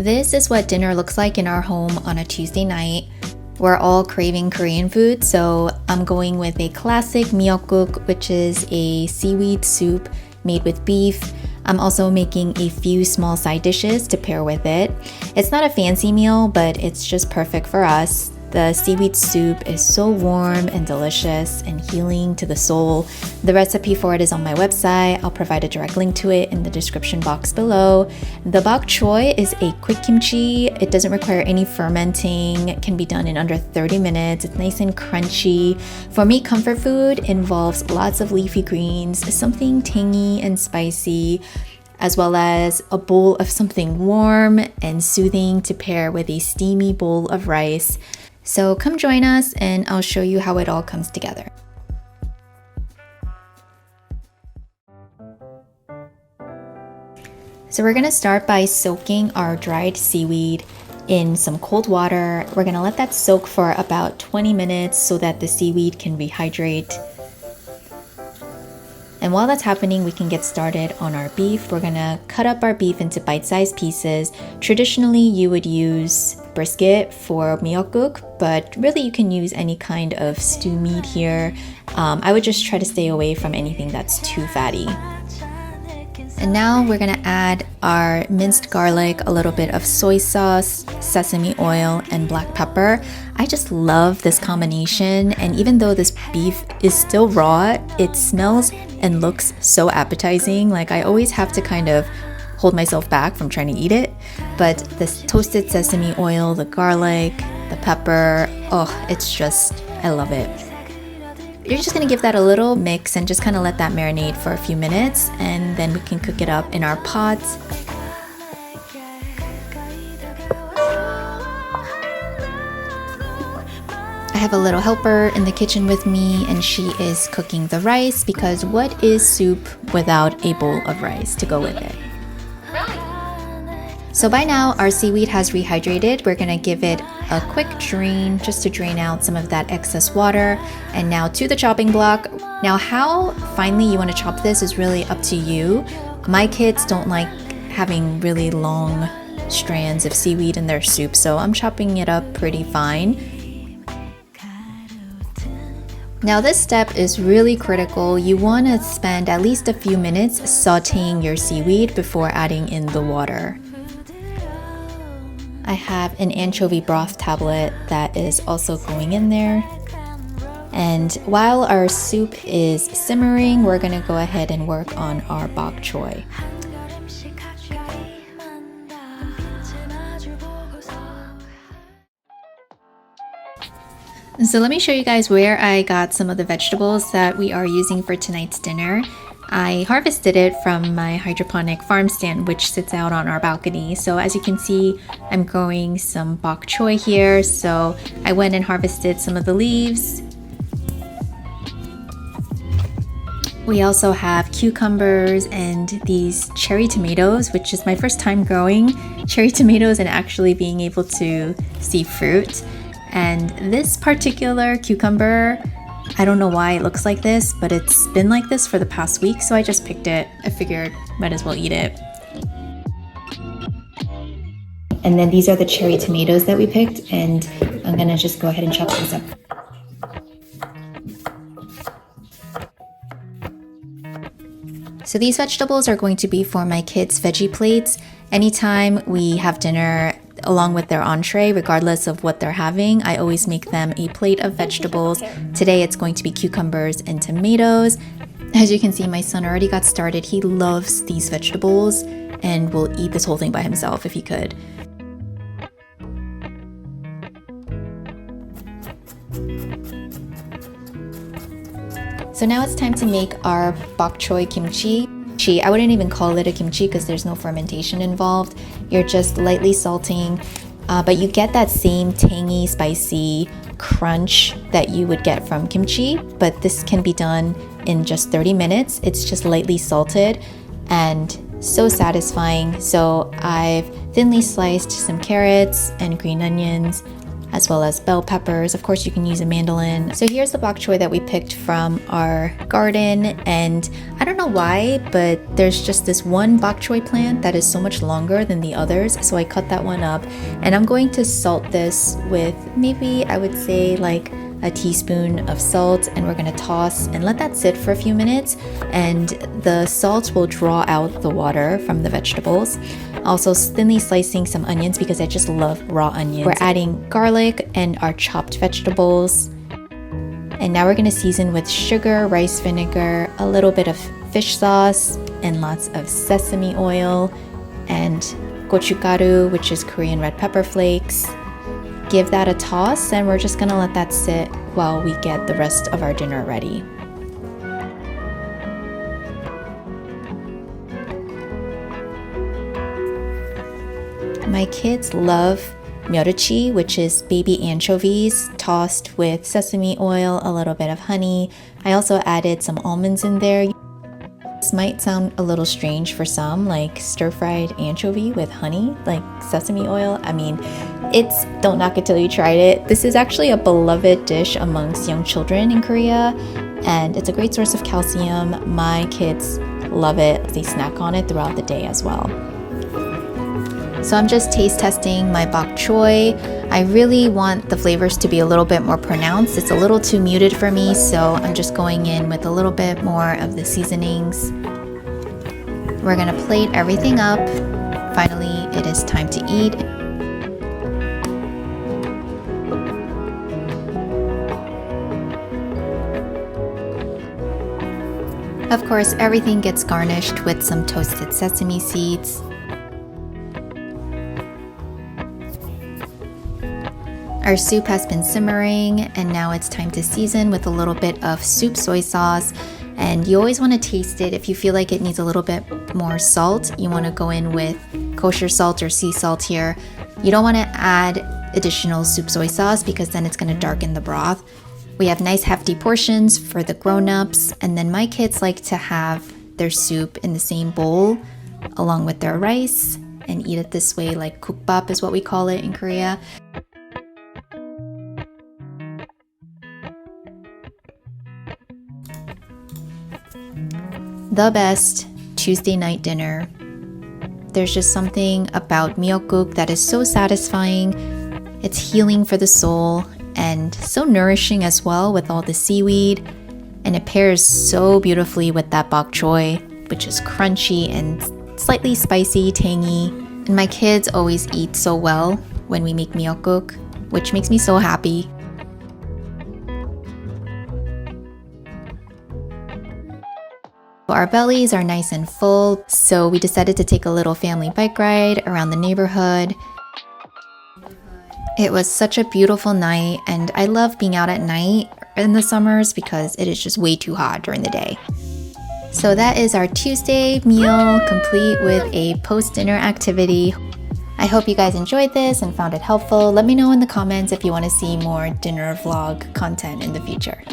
This is what dinner looks like in our home on a Tuesday night. We're all craving Korean food, so I'm going with a classic Miyeok Guk, which is a seaweed soup made with beef. I'm also making a few small side dishes to pair with it. It's not a fancy meal, but it's just perfect for us. The seaweed soup is so warm and delicious and healing to the soul. The recipe for it is on my website. I'll provide a direct link to it in the description box below. The bok choy is a quick kimchi. It doesn't require any fermenting. It can be done in under 30 minutes. It's nice and crunchy. For me, comfort food involves lots of leafy greens, something tangy and spicy, as well as a bowl of something warm and soothing to pair with a steamy bowl of rice. So come join us and I'll show you how it all comes together. So we're gonna start by soaking our dried seaweed in some cold water. We're gonna let that soak for about 20 minutes so that the seaweed can rehydrate. And while that's happening, we can get started on our beef. We're gonna cut up our beef into bite-sized pieces. Traditionally, you would use brisket for Miyeok Guk, but really you can use any kind of stew meat here. I would just try to stay away from anything that's too fatty. And now we're gonna add our minced garlic, a little bit of soy sauce, sesame oil, and black pepper. I just love this combination, and even though this beef is still raw, it smells and looks so appetizing. Like, I always have to kind of hold myself back from trying to eat it. But this toasted sesame oil, the garlic, the pepper, oh, it's just, I love it. You're just gonna give that a little mix and just kind of let that marinate for a few minutes, and then we can cook it up in our pots. I have a little helper in the kitchen with me, and she is cooking the rice, because what is soup without a bowl of rice to go with it? So by now, our seaweed has rehydrated. We're gonna give it a quick drain just to drain out some of that excess water. And now to the chopping block. Now, how finely you wanna chop this is really up to you. My kids don't like having really long strands of seaweed in their soup, so I'm chopping it up pretty fine. Now this step is really critical. You want to spend at least a few minutes sauteing your seaweed before adding in the water. I have an anchovy broth tablet that is also going in there. And while our soup is simmering, we're gonna go ahead and work on our bok choy. So let me show you guys where I got some of the vegetables that we are using for tonight's dinner. I harvested it from my hydroponic farm stand, which sits out on our balcony. So as you can see, I'm growing some bok choy here. So I went and harvested some of the leaves. We also have cucumbers and these cherry tomatoes, which is my first time growing cherry tomatoes and actually being able to see fruit. And this particular cucumber, I don't know why it looks like this, but it's been like this for the past week, so I just picked it. I figured might as well eat it. And then these are the cherry tomatoes that we picked, and I'm gonna just go ahead and chop these up. So these vegetables are going to be for my kids' veggie plates. Anytime we have dinner along with their entree, regardless of what they're having, I always make them a plate of vegetables. Today it's going to be cucumbers and tomatoes. As you can see, my son already got started. He loves these vegetables and will eat this whole thing by himself if he could. So now it's time to make our bok choy kimchi. I wouldn't even call it a kimchi because there's no fermentation involved. You're just lightly salting, but you get that same tangy, spicy crunch that you would get from kimchi, but this can be done in just 30 minutes. It's just lightly salted and so satisfying. So I've thinly sliced some carrots and green onions. as well as bell peppers. Of course, you can use a mandolin. So here's the bok choy that we picked from our garden, and I don't know why, but there's just this one bok choy plant that is so much longer than the others, so I cut that one up, and I'm going to salt this with maybe, I would say, like a teaspoon of salt, and we're gonna toss and let that sit for a few minutes, and the salt will draw out the water from the vegetables. Also thinly slicing some onions because I just love raw onions. We're adding garlic and our chopped vegetables. And now we're gonna season with sugar, rice vinegar, a little bit of fish sauce, and lots of sesame oil, and gochugaru, which is Korean red pepper flakes. Give that a toss, and we're just gonna let that sit while we get the rest of our dinner ready. My kids love myeoruchi, which is baby anchovies tossed with sesame oil, a little bit of honey. I also added some almonds in there. This might sound a little strange for some, like stir-fried anchovy with honey, like sesame oil. I mean, don't knock it till you tried it. This is actually a beloved dish amongst young children in Korea, and it's a great source of calcium. My kids love it. They snack on it throughout the day as well. So I'm just taste testing my bok choy. I really want the flavors to be a little bit more pronounced. It's a little too muted for me, so I'm just going in with a little bit more of the seasonings. We're gonna plate everything up. Finally, it is time to eat. Of course, everything gets garnished with some toasted sesame seeds. Our soup has been simmering, and now it's time to season with a little bit of soup soy sauce. And you always want to taste it. If you feel like it needs a little bit more salt, you want to go in with kosher salt or sea salt here. You don't want to add additional soup soy sauce because then it's going to darken the broth. We have nice hefty portions for the grown-ups, and then my kids like to have their soup in the same bowl along with their rice and eat it this way, like kukbap is what we call it in Korea. The best Tuesday night dinner. There's just something about Miyeok Guk that is so satisfying. It's healing for the soul and so nourishing as well with all the seaweed. And it pairs so beautifully with that bok choy, which is crunchy and slightly spicy, tangy. And my kids always eat so well when we make Miyeok Guk, which makes me so happy. Our bellies are nice and full, so we decided to take a little family bike ride around the neighborhood. It was such a beautiful night, and I love being out at night in the summers because it is just way too hot during the day. So that is our Tuesday meal, complete with a post-dinner activity. I hope you guys enjoyed this and found it helpful. Let me know in the comments if you want to see more dinner vlog content in the future.